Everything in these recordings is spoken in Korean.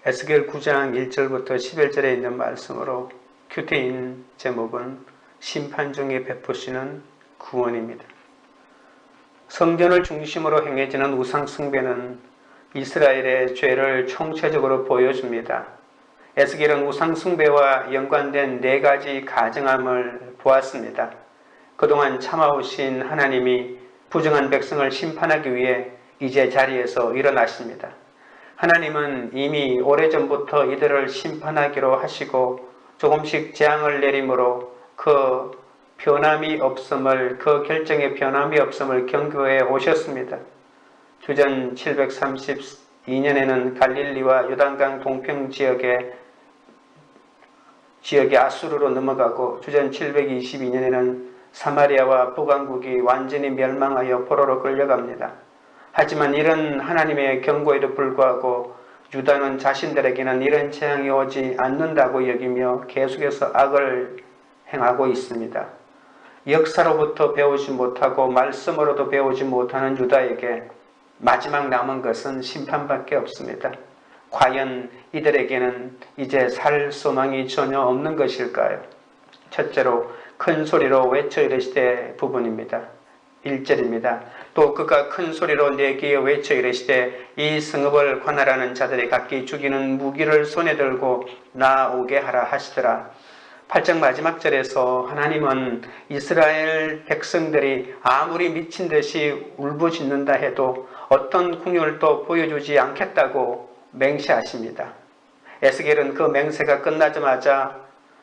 에스겔 9장 1절부터 11절에 있는 말씀으로 큐티인 제목은 심판 중에 베푸시는 구원입니다. 성전을 중심으로 행해지는 우상 숭배는 이스라엘의 죄를 총체적으로 보여줍니다. 에스겔은 우상 숭배와 연관된 4가지 가증함을 보았습니다. 그동안 참아오신 하나님이 부정한 백성을 심판하기 위해 이제 자리에서 일어나십니다. 하나님은 이미 오래전부터 이들을 심판하기로 하시고 조금씩 재앙을 내림으로 그 결정의 변함이 없음을 경고해 오셨습니다. 주전 732년에는 갈릴리와 요단강 동평 지역의 아수르로 넘어가고 주전 722년에는 사마리아와 북왕국이 완전히 멸망하여 포로로 끌려갑니다. 하지만 이런 하나님의 경고에도 불구하고 유다는 자신들에게는 이런 재앙이 오지 않는다고 여기며 계속해서 악을 행하고 있습니다. 역사로부터 배우지 못하고 말씀으로도 배우지 못하는 유다에게 마지막 남은 것은 심판밖에 없습니다. 과연 이들에게는 이제 살 소망이 전혀 없는 것일까요? 첫째로 큰 소리로 외쳐 이르시되 부분입니다. 1절입니다. 또 그가 큰 소리로 내게 외쳐 이르시되 이 성읍을 관할하는 자들이 각기 죽이는 무기를 손에 들고 나오게 하라 하시더라. 8장 마지막 절에서 하나님은 이스라엘 백성들이 아무리 미친 듯이 울부짖는다 해도 어떤 긍휼도 보여주지 않겠다고 맹세하십니다. 에스겔은 그 맹세가 끝나자마자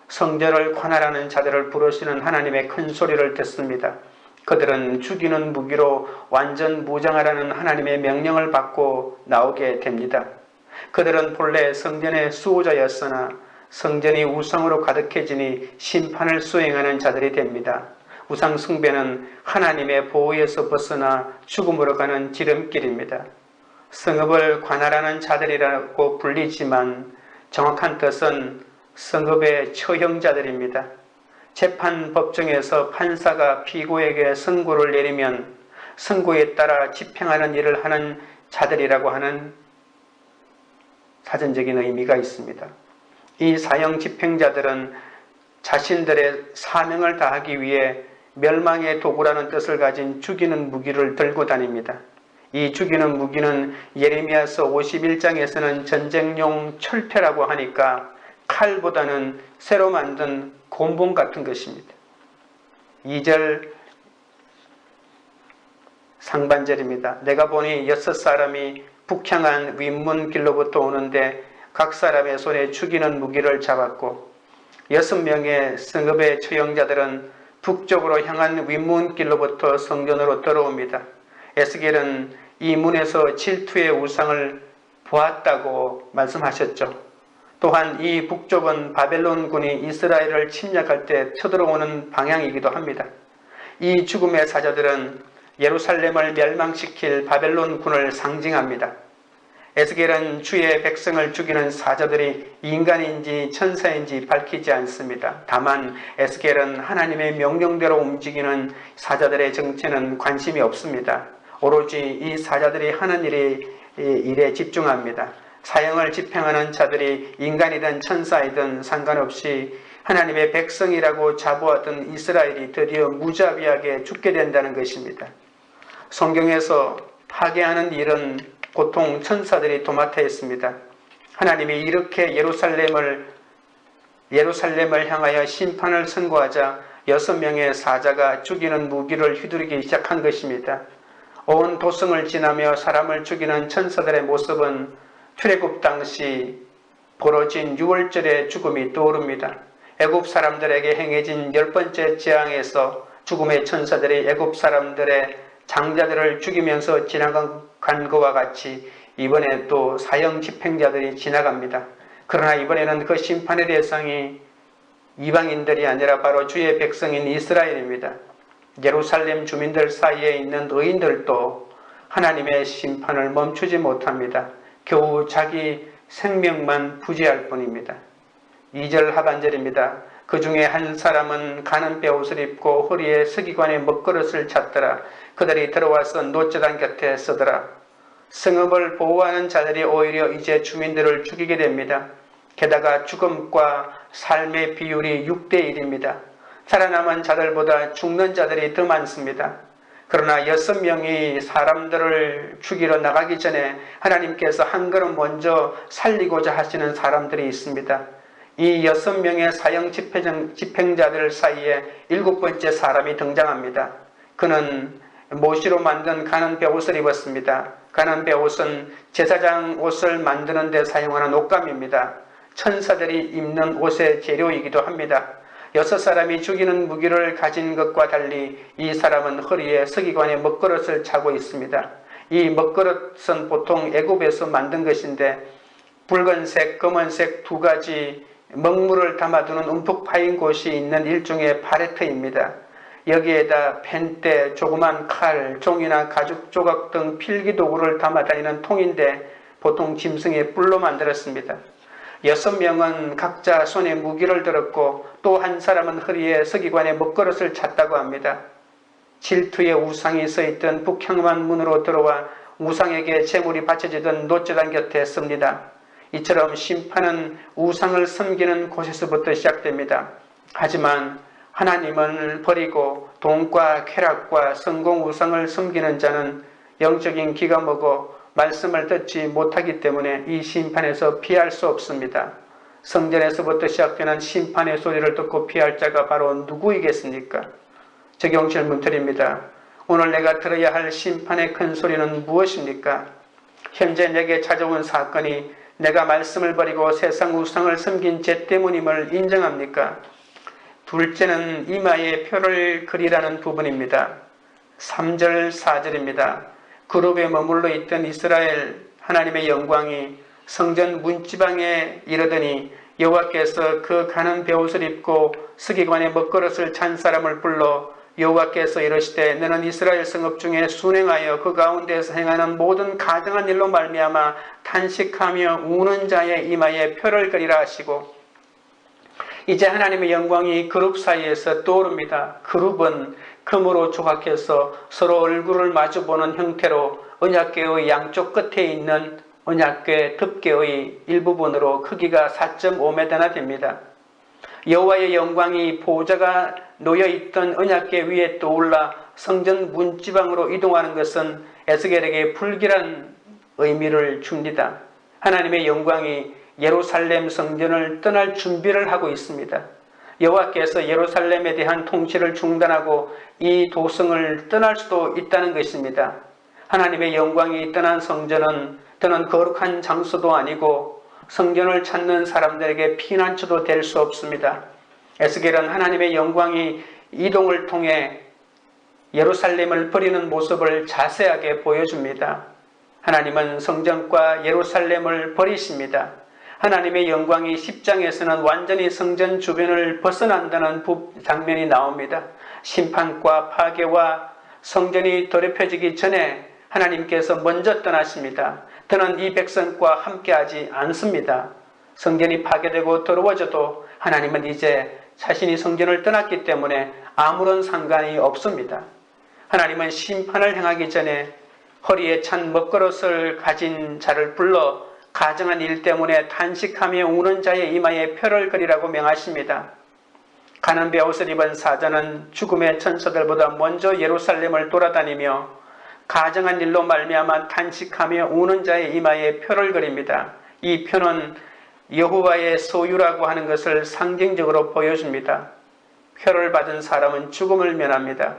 성전을 관할하는 자들을 부르시는 하나님의 큰 소리를 듣습니다. 그들은 죽이는 무기로 완전 무장하라는 하나님의 명령을 받고 나오게 됩니다. 그들은 본래 성전의 수호자였으나 성전이 우상으로 가득해지니 심판을 수행하는 자들이 됩니다. 우상 숭배는 하나님의 보호에서 벗어나 죽음으로 가는 지름길입니다. 성읍을 관할하는 자들이라고 불리지만 정확한 뜻은 성읍의 처형자들입니다. 재판 법정에서 판사가 피고에게 선고를 내리면 선고에 따라 집행하는 일을 하는 자들이라고 하는 사전적인 의미가 있습니다. 이 사형 집행자들은 자신들의 사명을 다하기 위해 멸망의 도구라는 뜻을 가진 죽이는 무기를 들고 다닙니다. 이 죽이는 무기는 예레미야서 51장에서는 전쟁용 철퇴라고 하니까 칼보다는 새로 만든 곤봉 같은 것입니다. 2절 상반절입니다. 내가 보니 6사람이 북향한 윗문길로부터 오는데 각 사람의 손에 죽이는 무기를 잡았고 6명의 성읍의 처형자들은 북쪽으로 향한 윗문길로부터 성전으로 들어옵니다. 에스겔은 이 문에서 질투의 우상을 보았다고 말씀하셨죠. 또한 이 북쪽은 바벨론군이 이스라엘을 침략할 때 쳐들어오는 방향이기도 합니다. 이 죽음의 사자들은 예루살렘을 멸망시킬 바벨론군을 상징합니다. 에스겔은 주의 백성을 죽이는 사자들이 인간인지 천사인지 밝히지 않습니다. 다만 에스겔은 하나님의 명령대로 움직이는 사자들의 정체는 관심이 없습니다. 오로지 이 사자들이 하는 일에 집중합니다. 사형을 집행하는 자들이 인간이든 천사이든 상관없이 하나님의 백성이라고 자부하던 이스라엘이 드디어 무자비하게 죽게 된다는 것입니다. 성경에서 파괴하는 일은 보통 천사들이 도맡아 했습니다. 하나님이 이렇게 예루살렘을 향하여 심판을 선고하자 6명의 사자가 죽이는 무기를 휘두르기 시작한 것입니다. 온 도성을 지나며 사람을 죽이는 천사들의 모습은 출애굽 당시 벌어진 6월절의 죽음이 떠오릅니다. 애굽 사람들에게 행해진 10번째 재앙에서 죽음의 천사들이 애굽 사람들의 장자들을 죽이면서 지나간 것과 같이 이번에 또 사형 집행자들이 지나갑니다. 그러나 이번에는 그 심판의 대상이 이방인들이 아니라 바로 주의 백성인 이스라엘입니다. 예루살렘 주민들 사이에 있는 의인들도 하나님의 심판을 멈추지 못합니다. 겨우 자기 생명만 부지할 뿐입니다. 2절 하반절입니다. 그 중에 한 사람은 가는 베옷을 입고 허리에 서기관의 먹그릇을 찼더라. 그들이 들어와서 노제단 곁에 서더라. 성읍을 보호하는 자들이 오히려 이제 주민들을 죽이게 됩니다. 게다가 죽음과 삶의 비율이 6대 1입니다. 살아남은 자들보다 죽는 자들이 더 많습니다. 그러나 6명이 사람들을 죽이러 나가기 전에 하나님께서 한 걸음 먼저 살리고자 하시는 사람들이 있습니다. 이 6명의 사형 집행자들 사이에 7번째 사람이 등장합니다. 그는 모시로 만든 가는 베옷을 입었습니다. 가는 베옷은 제사장 옷을 만드는 데 사용하는 옷감입니다. 천사들이 입는 옷의 재료이기도 합니다. 6사람이 죽이는 무기를 가진 것과 달리 이 사람은 허리에 서기관의 먹그릇을 차고 있습니다. 이 먹그릇은 보통 애굽에서 만든 것인데 붉은색, 검은색 두 가지 먹물을 담아두는 움푹 파인 곳이 있는 일종의 바레트입니다. 여기에다 펜대, 조그만 칼, 종이나 가죽 조각 등 필기도구를 담아다니는 통인데 보통 짐승의 뿔로 만들었습니다. 6명은 각자 손에 무기를 들었고 또 한 사람은 허리에 서기관의 먹그릇을 찼다고 합니다. 질투의 우상이 서있던 북향만 문으로 들어와 우상에게 제물이 바쳐지던 노제단 곁에 섭니다. 이처럼 심판은 우상을 섬기는 곳에서부터 시작됩니다. 하지만 하나님을 버리고 돈과 쾌락과 성공 우상을 섬기는 자는 영적인 기가 먹어 말씀을 듣지 못하기 때문에 이 심판에서 피할 수 없습니다. 성전에서부터 시작되는 심판의 소리를 듣고 피할 자가 바로 누구이겠습니까? 적용 질문 드립니다. 오늘 내가 들어야 할 심판의 큰 소리는 무엇입니까? 현재 내게 찾아온 사건이 내가 말씀을 버리고 세상 우상을 섬긴 죄 때문임을 인정합니까? 둘째는 이마에 표를 그리라는 부분입니다. 3절, 4절입니다. 그룹에 머물러 있던 이스라엘 하나님의 영광이 성전 문지방에 이르더니 여호와께서 그 가는 베옷을 입고 서기관의 먹그릇을 찬 사람을 불러 여호와께서 이르시되 너는 이스라엘 성읍 중에 순행하여 그 가운데에서 행하는 모든 가증한 일로 말미암아 탄식하며 우는 자의 이마에 표를 그리라 하시고 이제 하나님의 영광이 그룹 사이에서 떠오릅니다. 그룹은 금으로 조각해서 서로 얼굴을 마주보는 형태로 언약궤의 양쪽 끝에 있는 언약궤 덮개의 일부분으로 크기가 4.5m나 됩니다. 여호와의 영광이 보좌가 놓여있던 언약궤 위에 떠올라 성전 문지방으로 이동하는 것은 에스겔에게 불길한 의미를 줍니다. 하나님의 영광이 예루살렘 성전을 떠날 준비를 하고 있습니다. 여호와께서 예루살렘에 대한 통치를 중단하고 이 도성을 떠날 수도 있다는 것입니다. 하나님의 영광이 떠난 성전은 더는 거룩한 장소도 아니고 성전을 찾는 사람들에게 피난처도 될 수 없습니다. 에스겔은 하나님의 영광이 이동을 통해 예루살렘을 버리는 모습을 자세하게 보여줍니다. 하나님은 성전과 예루살렘을 버리십니다. 하나님의 영광이 10장에서는 완전히 성전 주변을 벗어난다는 장면이 나옵니다. 심판과 파괴와 성전이 더럽혀지기 전에 하나님께서 먼저 떠나십니다. 더는 이 백성과 함께하지 않습니다. 성전이 파괴되고 더러워져도 하나님은 이제 자신이 성전을 떠났기 때문에 아무런 상관이 없습니다. 하나님은 심판을 행하기 전에 허리에 찬 먹그릇을 가진 자를 불러 가정한 일 때문에 탄식하며 우는 자의 이마에 표를 그리라고 명하십니다. 가는 베옷을 입은 사자는 죽음의 천사들보다 먼저 예루살렘을 돌아다니며 가정한 일로 말미암아 탄식하며 우는 자의 이마에 표를 그립니다. 이 표는 여호와의 소유라고 하는 것을 상징적으로 보여줍니다. 표를 받은 사람은 죽음을 면합니다.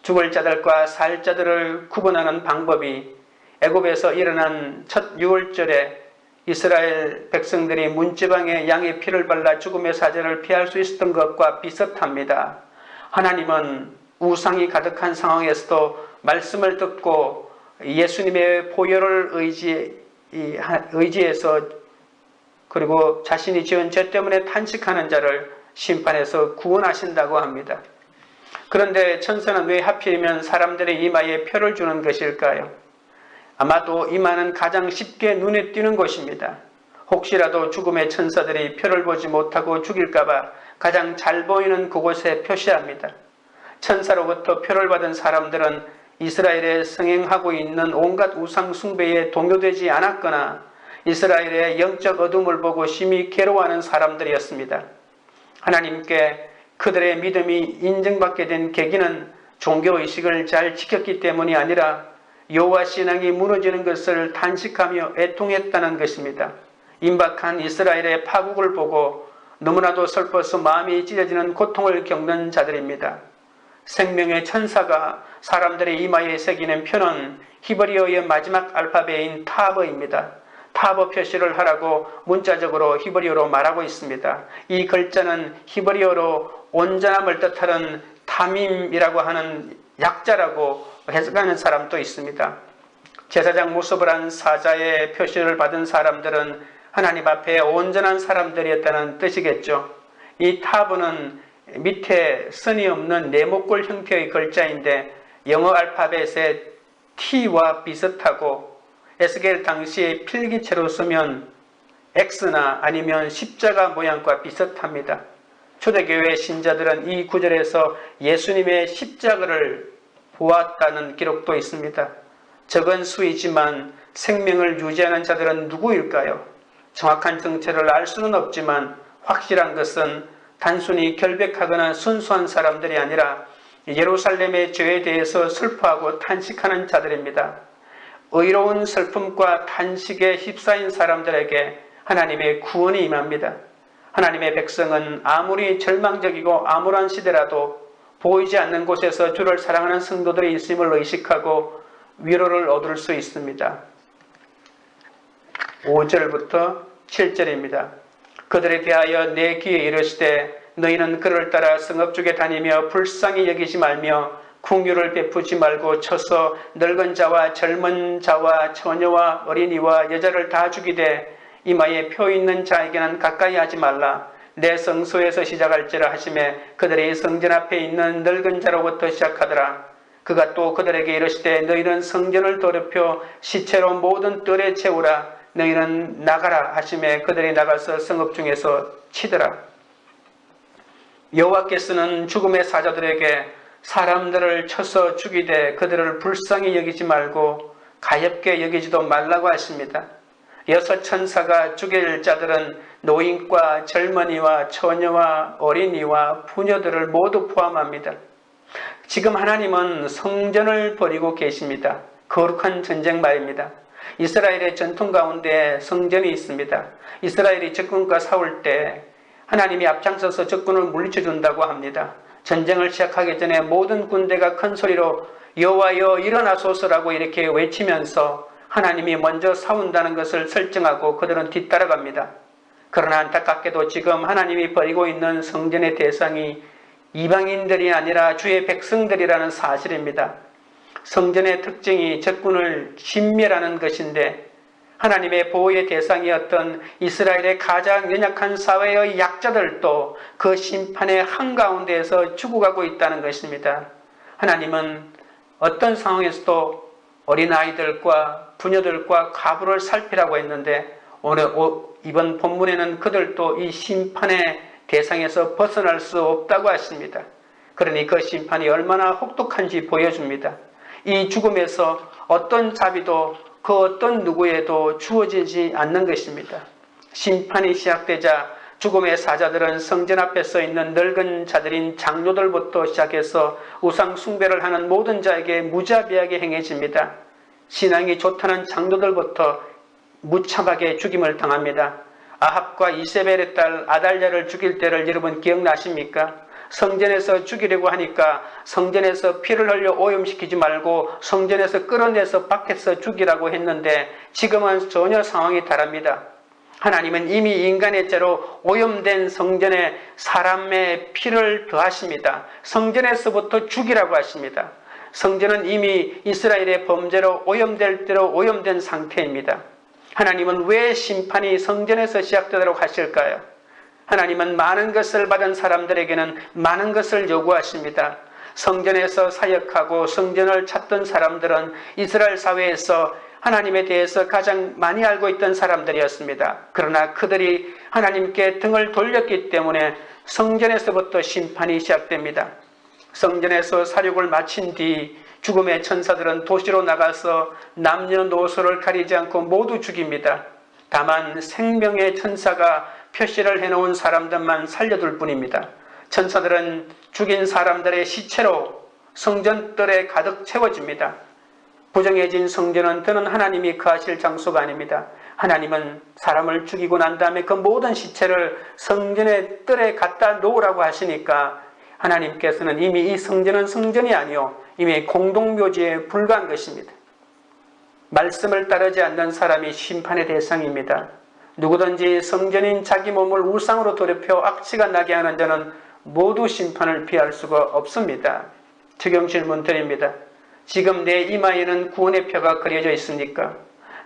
죽을 자들과 살 자들을 구분하는 방법이 애굽에서 일어난 첫 유월절에 이스라엘 백성들이 문지방에 양의 피를 발라 죽음의 사자를 피할 수 있었던 것과 비슷합니다. 하나님은 우상이 가득한 상황에서도 말씀을 듣고 예수님의 보혈을 의지해서 그리고 자신이 지은 죄 때문에 탄식하는 자를 심판해서 구원하신다고 합니다. 그런데 천사는 왜 하필이면 사람들의 이마에 표를 주는 것일까요? 아마도 이마는 가장 쉽게 눈에 띄는 곳입니다. 혹시라도 죽음의 천사들이 표를 보지 못하고 죽일까봐 가장 잘 보이는 그곳에 표시합니다. 천사로부터 표를 받은 사람들은 이스라엘에 성행하고 있는 온갖 우상 숭배에 동요되지 않았거나 이스라엘의 영적 어둠을 보고 심히 괴로워하는 사람들이었습니다. 하나님께 그들의 믿음이 인정받게 된 계기는 종교의식을 잘 지켰기 때문이 아니라 여호와 신앙이 무너지는 것을 탄식하며 애통했다는 것입니다. 임박한 이스라엘의 파국을 보고 너무나도 슬퍼서 마음이 찢어지는 고통을 겪는 자들입니다. 생명의 천사가 사람들의 이마에 새기는 표는 히브리어의 마지막 알파벳인 타버입니다. 타버 표시를 하라고 문자적으로 히브리어로 말하고 있습니다. 이 글자는 히브리어로 온전함을 뜻하는 타밈이라고 하는 약자라고 해석하는 사람도 있습니다. 제사장 모습을 한 사자의 표시를 받은 사람들은 하나님 앞에 온전한 사람들이었다는 뜻이겠죠. 이 타브는 밑에 선이 없는 네모꼴 형태의 글자인데 영어 알파벳의 T와 비슷하고 에스겔 당시에 필기체로 쓰면 X나 아니면 십자가 모양과 비슷합니다. 초대교회 신자들은 이 구절에서 예수님의 십자가를 보았다는 기록도 있습니다. 적은 수이지만 생명을 유지하는 자들은 누구일까요? 정확한 정체를 알 수는 없지만 확실한 것은 단순히 결백하거나 순수한 사람들이 아니라 예루살렘의 죄에 대해서 슬퍼하고 탄식하는 자들입니다. 의로운 슬픔과 탄식에 휩싸인 사람들에게 하나님의 구원이 임합니다. 하나님의 백성은 아무리 절망적이고 암울한 시대라도 보이지 않는 곳에서 주를 사랑하는 성도들이 있음을 의식하고 위로를 얻을 수 있습니다. 5절부터 7절입니다. 그들에 대하여 내 귀에 이르시되 너희는 그를 따라 성읍 중에 다니며 불쌍히 여기지 말며 긍휼을 베푸지 말고 쳐서 늙은 자와 젊은 자와 처녀와 어린이와 여자를 다 죽이되 이마에 표 있는 자에게는 가까이 하지 말라. 내 성소에서 시작할지라 하시매 그들이 성전 앞에 있는 늙은 자로부터 시작하더라. 그가 또 그들에게 이르시되 너희는 성전을 더럽혀 시체로 모든 뜰에 채우라. 너희는 나가라 하시매 그들이 나가서 성읍 중에서 치더라. 여호와께서는 죽음의 사자들에게 사람들을 쳐서 죽이되 그들을 불쌍히 여기지 말고 가엾게 여기지도 말라고 하십니다. 여섯 천사가 죽일 자들은 노인과 젊은이와 처녀와 어린이와 부녀들을 모두 포함합니다. 지금 하나님은 성전을 버리고 계십니다. 거룩한 전쟁 말입니다. 이스라엘의 전통 가운데 성전이 있습니다. 이스라엘이 적군과 싸울 때 하나님이 앞장서서 적군을 물리쳐 준다고 합니다. 전쟁을 시작하기 전에 모든 군대가 큰 소리로 여호와여 일어나소서라고 이렇게 외치면서 하나님이 먼저 싸운다는 것을 설정하고 그들은 뒤따라갑니다. 그러나 안타깝게도 지금 하나님이 버리고 있는 성전의 대상이 이방인들이 아니라 주의 백성들이라는 사실입니다. 성전의 특징이 적군을 진멸하는 것인데 하나님의 보호의 대상이었던 이스라엘의 가장 연약한 사회의 약자들도 그 심판의 한가운데에서 죽어가고 있다는 것입니다. 하나님은 어떤 상황에서도 어린아이들과 부녀들과 과부를 살피라고 했는데 오늘 이번 본문에는 그들도 이 심판의 대상에서 벗어날 수 없다고 하십니다. 그러니 그 심판이 얼마나 혹독한지 보여줍니다. 이 죽음에서 어떤 자비도 그 어떤 누구에도 주어지지 않는 것입니다. 심판이 시작되자 죽음의 사자들은 성전 앞에 서 있는 늙은 자들인 장로들부터 시작해서 우상 숭배를 하는 모든 자에게 무자비하게 행해집니다. 신앙이 좋다는 장로들부터 무참하게 죽임을 당합니다. 아합과 이세벨의 딸 아달랴를 죽일 때를 여러분 기억나십니까? 성전에서 죽이려고 하니까 성전에서 피를 흘려 오염시키지 말고 성전에서 끌어내서 밖에서 죽이라고 했는데 지금은 전혀 상황이 다릅니다. 하나님은 이미 인간의 죄로 오염된 성전에 사람의 피를 더하십니다. 성전에서부터 죽이라고 하십니다. 성전은 이미 이스라엘의 범죄로 오염될 대로 오염된 상태입니다. 하나님은 왜 심판이 성전에서 시작되도록 하실까요? 하나님은 많은 것을 받은 사람들에게는 많은 것을 요구하십니다. 성전에서 사역하고 성전을 찾던 사람들은 이스라엘 사회에서 하나님에 대해서 가장 많이 알고 있던 사람들이었습니다. 그러나 그들이 하나님께 등을 돌렸기 때문에 성전에서부터 심판이 시작됩니다. 성전에서 사륙을 마친 뒤 죽음의 천사들은 도시로 나가서 남녀노소를 가리지 않고 모두 죽입니다. 다만 생명의 천사가 표시를 해놓은 사람들만 살려둘 뿐입니다. 천사들은 죽인 사람들의 시체로 성전뜰에 가득 채워집니다. 부정해진 성전은 더는 하나님이 거하실 장소가 아닙니다. 하나님은 사람을 죽이고 난 다음에 그 모든 시체를 성전의 뜰에 갖다 놓으라고 하시니까 하나님께서는 이미 이 성전은 성전이 아니요 이미 공동묘지에 불과한 것입니다. 말씀을 따르지 않는 사람이 심판의 대상입니다. 누구든지 성전인 자기 몸을 우상으로 돌이켜 악취가 나게 하는 자는 모두 심판을 피할 수가 없습니다. 적용 질문 드립니다. 지금 내 이마에는 구원의 표가 그려져 있습니까?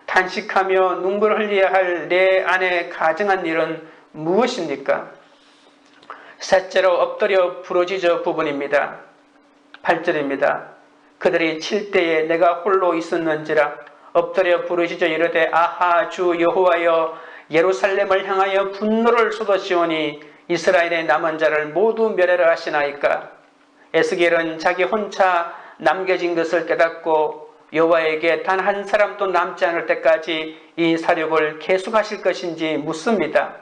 탄식하며 눈물을 흘려야 할 내 안에 가증한 일은 무엇입니까? 셋째로 엎드려 부르짖어 부분입니다. 8절입니다. 그들이 칠 때에 내가 홀로 있었는지라 엎드려 부르짖어 이르되 아하 주 여호와여 예루살렘을 향하여 분노를 쏟으시오니 이스라엘의 남은 자를 모두 멸하라 하시나이까. 에스겔은 자기 혼자 남겨진 것을 깨닫고 여호와에게 단 한 사람도 남지 않을 때까지 이 사륙을 계속하실 것인지 묻습니다.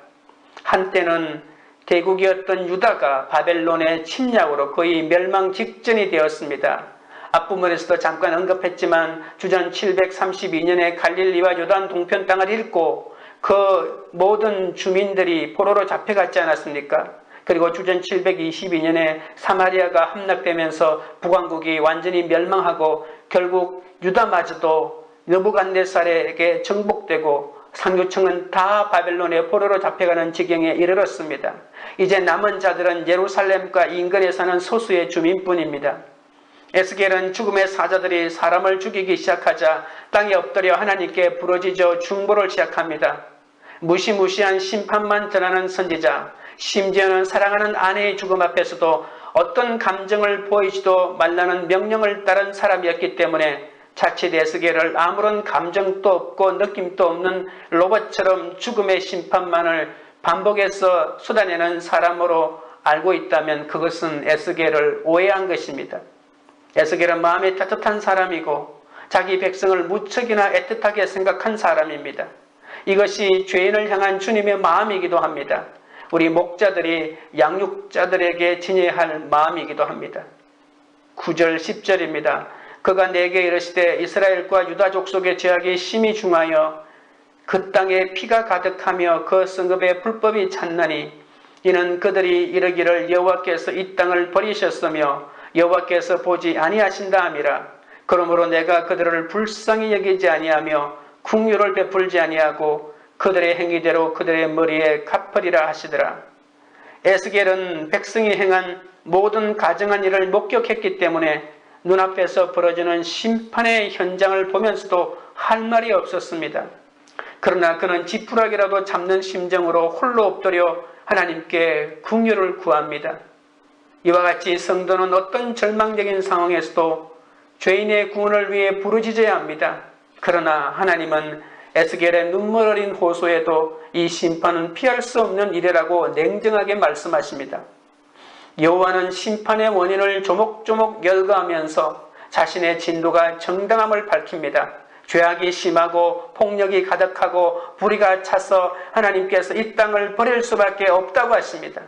한때는 대국이었던 유다가 바벨론의 침략으로 거의 멸망 직전이 되었습니다. 앞부분에서도 잠깐 언급했지만 주전 732년에 갈릴리와 요단 동편 땅을 잃고 그 모든 주민들이 포로로 잡혀갔지 않았습니까? 그리고 주전 722년에 사마리아가 함락되면서 북왕국이 완전히 멸망하고 결국 유다마저도 느부갓네살에게 정복되고 상류층은 다 바벨론의 포로로 잡혀가는 지경에 이르렀습니다. 이제 남은 자들은 예루살렘과 인근에 사는 소수의 주민뿐입니다. 에스겔은 죽음의 사자들이 사람을 죽이기 시작하자 땅에 엎드려 하나님께 부르짖어 중보를 시작합니다. 무시무시한 심판만 전하는 선지자, 심지어는 사랑하는 아내의 죽음 앞에서도 어떤 감정을 보이지도 말라는 명령을 따른 사람이었기 때문에 자칫 에스겔을 아무런 감정도 없고 느낌도 없는 로봇처럼 죽음의 심판만을 반복해서 쏟아내는 사람으로 알고 있다면 그것은 에스겔을 오해한 것입니다. 에스겔은 마음이 따뜻한 사람이고 자기 백성을 무척이나 애틋하게 생각한 사람입니다. 이것이 죄인을 향한 주님의 마음이기도 합니다. 우리 목자들이 양육자들에게 지녀야 할 마음이기도 합니다. 9절 10절입니다. 그가 내게 이르시되 이스라엘과 유다 족속의 죄악이 심히 중하여 그 땅에 피가 가득하며 그 성읍에 불법이 찼나니 이는 그들이 이르기를 여호와께서 이 땅을 버리셨으며 여호와께서 보지 아니하신다 함이라. 그러므로 내가 그들을 불쌍히 여기지 아니하며 긍휼을 베풀지 아니하고 그들의 행위대로 그들의 머리에 갚으리라 하시더라. 에스겔은 백성이 행한 모든 가증한 일을 목격했기 때문에 눈앞에서 벌어지는 심판의 현장을 보면서도 할 말이 없었습니다. 그러나 그는 지푸라기라도 잡는 심정으로 홀로 엎드려 하나님께 긍휼을 구합니다. 이와 같이 성도는 어떤 절망적인 상황에서도 죄인의 구원을 위해 부르짖어야 합니다. 그러나 하나님은 에스겔의 눈물 어린 호소에도 이 심판은 피할 수 없는 일이라고 냉정하게 말씀하십니다. 여호와는 심판의 원인을 조목조목 열거하면서 자신의 진도가 정당함을 밝힙니다. 죄악이 심하고 폭력이 가득하고 불의가 차서 하나님께서 이 땅을 버릴 수밖에 없다고 하십니다.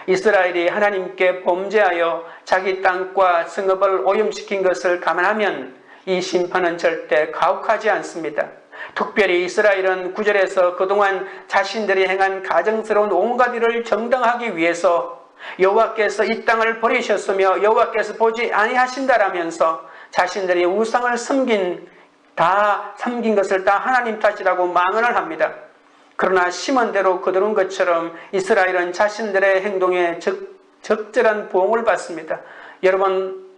이스라엘이 하나님께 범죄하여 자기 땅과 성읍을 오염시킨 것을 감안하면 이 심판은 절대 가혹하지 않습니다. 특별히 이스라엘은 9절에서 그동안 자신들이 행한 가증스러운 온갖 일을 정당하기 위해서 여호와께서 이 땅을 버리셨으며 여호와께서 보지 아니하신다라면서 자신들이 우상을 섬긴 것을 다 하나님 탓이라고 망언을 합니다. 그러나 심은 대로 거두는 것처럼 이스라엘은 자신들의 행동에 적절한 보응을 받습니다. 여러분,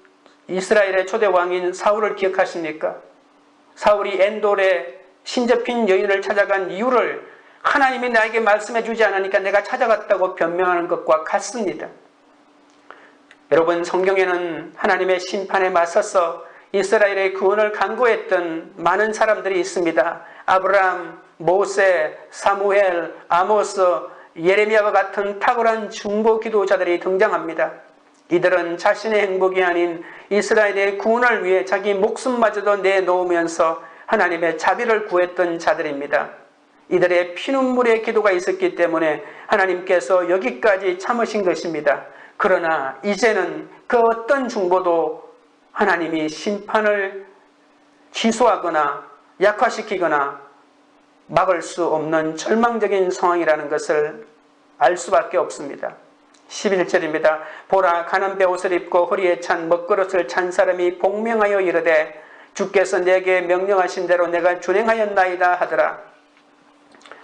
이스라엘의 초대 왕인 사울을 기억하십니까? 사울이 엔돌에 신접힌 여인을 찾아간 이유를 하나님이 나에게 말씀해 주지 않으니까 내가 찾아갔다고 변명하는 것과 같습니다. 여러분, 성경에는 하나님의 심판에 맞서서 이스라엘의 구원을 간구했던 많은 사람들이 있습니다. 아브라함, 모세, 사무엘, 아모스, 예레미야와 같은 탁월한 중보 기도자들이 등장합니다. 이들은 자신의 행복이 아닌 이스라엘의 구원을 위해 자기 목숨마저도 내놓으면서 하나님의 자비를 구했던 자들입니다. 이들의 피눈물의 기도가 있었기 때문에 하나님께서 여기까지 참으신 것입니다. 그러나 이제는 그 어떤 중보도 하나님이 심판을 취소하거나 약화시키거나 막을 수 없는 절망적인 상황이라는 것을 알 수밖에 없습니다. 11절입니다. 보라, 가는 베옷을 입고 허리에 찬 먹그릇을 찬 사람이 복명하여 이르되 주께서 내게 명령하신 대로 내가 준행하였나이다 하더라.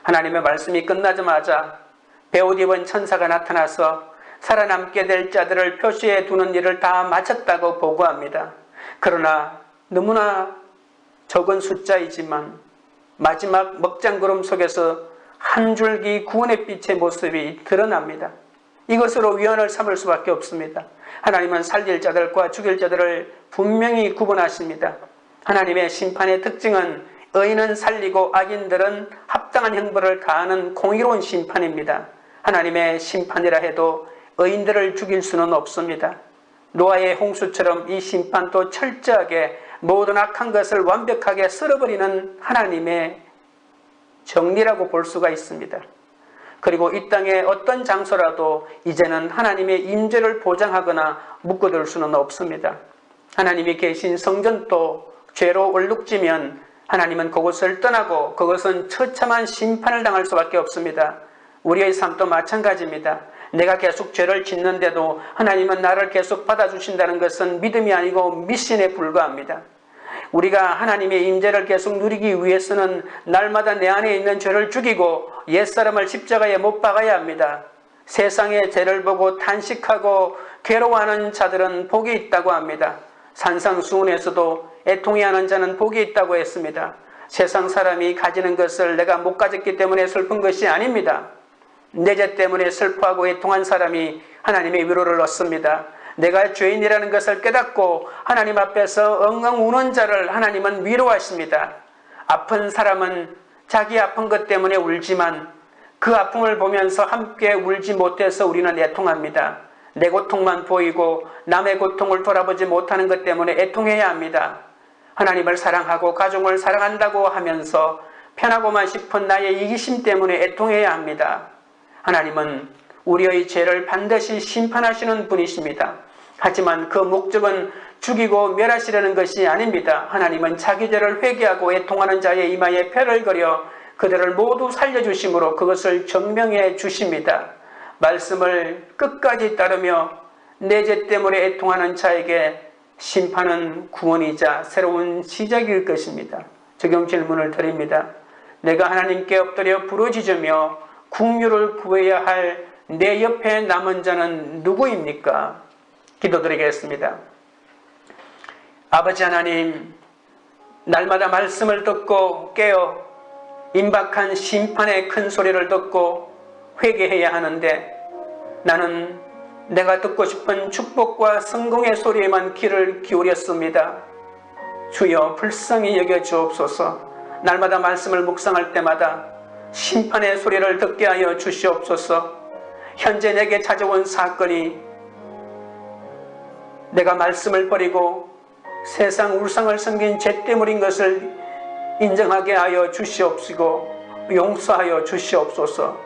하나님의 말씀이 끝나자마자 베옷 입은 천사가 나타나서 살아남게 될 자들을 표시해 두는 일을 다 마쳤다고 보고합니다. 그러나 너무나 적은 숫자이지만 마지막 먹장구름 속에서 한 줄기 구원의 빛의 모습이 드러납니다. 이것으로 위안을 삼을 수밖에 없습니다. 하나님은 살릴 자들과 죽일 자들을 분명히 구분하십니다. 하나님의 심판의 특징은 의인은 살리고 악인들은 합당한 형벌을 가하는 공의로운 심판입니다. 하나님의 심판이라 해도 의인들을 죽일 수는 없습니다. 노아의 홍수처럼 이 심판도 철저하게 모든 악한 것을 완벽하게 쓸어버리는 하나님의 정리라고 볼 수가 있습니다. 그리고 이 땅의 어떤 장소라도 이제는 하나님의 임재를 보장하거나 묶어둘 수는 없습니다. 하나님이 계신 성전도 죄로 얼룩지면 하나님은 그곳을 떠나고 그것은 처참한 심판을 당할 수밖에 없습니다. 우리의 삶도 마찬가지입니다. 내가 계속 죄를 짓는데도 하나님은 나를 계속 받아주신다는 것은 믿음이 아니고 미신에 불과합니다. 우리가 하나님의 임재를 계속 누리기 위해서는 날마다 내 안에 있는 죄를 죽이고 옛사람을 십자가에 못 박아야 합니다. 세상의 죄를 보고 탄식하고 괴로워하는 자들은 복이 있다고 합니다. 산상수훈에서도 애통해하는 자는 복이 있다고 했습니다. 세상 사람이 가지는 것을 내가 못 가졌기 때문에 슬픈 것이 아닙니다. 내 죄 때문에 슬퍼하고 애통한 사람이 하나님의 위로를 얻습니다. 내가 죄인이라는 것을 깨닫고 하나님 앞에서 엉엉 우는 자를 하나님은 위로하십니다. 아픈 사람은 자기 아픈 것 때문에 울지만 그 아픔을 보면서 함께 울지 못해서 우리는 애통합니다. 내 고통만 보이고 남의 고통을 돌아보지 못하는 것 때문에 애통해야 합니다. 하나님을 사랑하고 가족을 사랑한다고 하면서 편하고만 싶은 나의 이기심 때문에 애통해야 합니다. 하나님은 우리의 죄를 반드시 심판하시는 분이십니다. 하지만 그 목적은 죽이고 멸하시려는 것이 아닙니다. 하나님은 자기 죄를 회개하고 애통하는 자의 이마에 표를 그려 그들을 모두 살려주심으로 그것을 증명해 주십니다. 말씀을 끝까지 따르며 내 죄 때문에 애통하는 자에게 심판은 구원이자 새로운 시작일 것입니다. 적용 질문을 드립니다. 내가 하나님께 엎드려 부르짖으며 긍휼을 구해야 할 내 옆에 남은 자는 누구입니까? 기도드리겠습니다. 아버지 하나님, 날마다 말씀을 듣고 깨어 임박한 심판의 큰 소리를 듣고 회개해야 하는데 나는 내가 듣고 싶은 축복과 성공의 소리에만 귀를 기울였습니다. 주여 불쌍히 여겨주옵소서. 날마다 말씀을 묵상할 때마다 심판의 소리를 듣게 하여 주시옵소서. 현재 내게 찾아온 사건이 내가 말씀을 버리고 세상 우상을 섬긴 죄 때문인 것을 인정하게 하여 주시옵시고 용서하여 주시옵소서.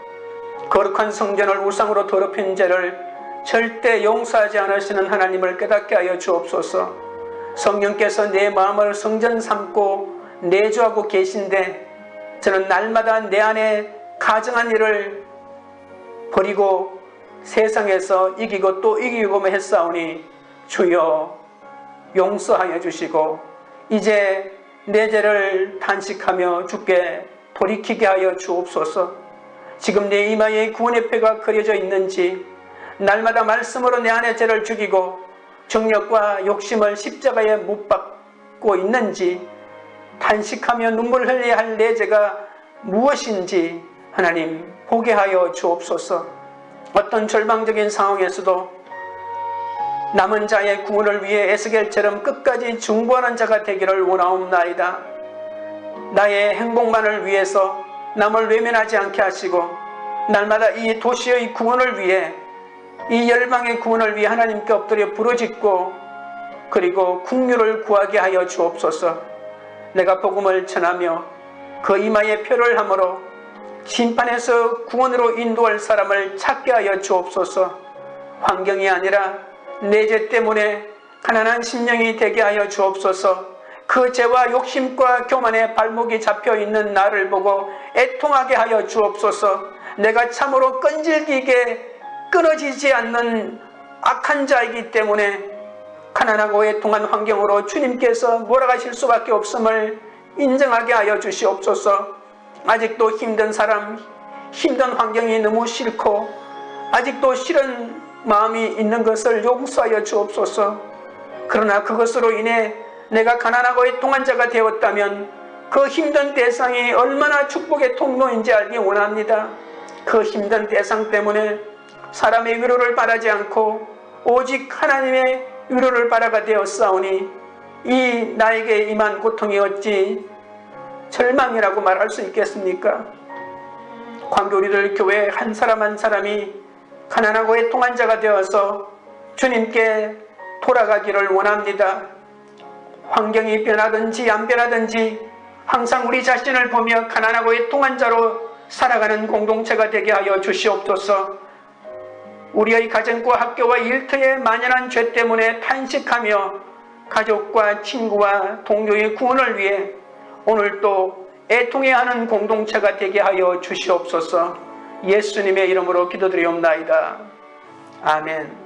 거룩한 성전을 우상으로 더럽힌 죄를 절대 용서하지 않으시는 하나님을 깨닫게 하여 주옵소서. 성령께서 내 마음을 성전 삼고 내주하고 계신데 저는 날마다 내 안에 가증한 일을 버리고 세상에서 이기고 또 이기고만 했사오니 주여 용서하여 주시고 이제 내 죄를 탄식하며 주께 돌이키게 하여 주옵소서. 지금 내 이마에 구원의 표가 그려져 있는지 날마다 말씀으로 내 안에 죄를 죽이고 정욕과 욕심을 십자가에 못 박고 있는지 탄식하며 눈물 흘려야 할 내 죄가 무엇인지 하나님 보게 하여 주옵소서. 어떤 절망적인 상황에서도 남은 자의 구원을 위해 에스겔처럼 끝까지 중보하는 자가 되기를 원하옵나이다. 나의 행복만을 위해서 남을 외면하지 않게 하시고 날마다 이 도시의 구원을 위해 이 열방의 구원을 위해 하나님께 엎드려 부르짖고 그리고 긍휼을 구하게 하여 주옵소서. 내가 복음을 전하며 그 이마에 표를 함으로 심판에서 구원으로 인도할 사람을 찾게 하여 주옵소서. 환경이 아니라 내 죄 때문에 가난한 심령이 되게 하여 주옵소서. 그 죄와 욕심과 교만에 발목이 잡혀있는 나를 보고 애통하게 하여 주옵소서. 내가 참으로 끈질기게 끊어지지 않는 악한 자이기 때문에 가난하고 애통한 환경으로 주님께서 몰아가실 수밖에 없음을 인정하게 하여 주시옵소서. 아직도 힘든 사람, 힘든 환경이 너무 싫고 아직도 싫은 마음이 있는 것을 용서하여 주옵소서. 그러나 그것으로 인해 내가 가난하고 애통한 자가 되었다면 그 힘든 대상이 얼마나 축복의 통로인지 알기 원합니다. 그 힘든 대상 때문에 사람의 위로를 바라지 않고 오직 하나님의 위로를 바라가 되었사오니 이 나에게 임한 고통이 어찌 절망이라고 말할 수 있겠습니까? 관계 우리들 교회 한 사람 한 사람이 가난하고 애통한 자가 되어서 주님께 돌아가기를 원합니다. 환경이 변하든지 안 변하든지 항상 우리 자신을 보며 가난하고 애통한 자로 살아가는 공동체가 되게 하여 주시옵소서. 우리의 가정과 학교와 일터에 만연한 죄 때문에 탄식하며 가족과 친구와 동료의 구원을 위해 오늘도 애통해하는 공동체가 되게 하여 주시옵소서. 예수님의 이름으로 기도드리옵나이다. 아멘.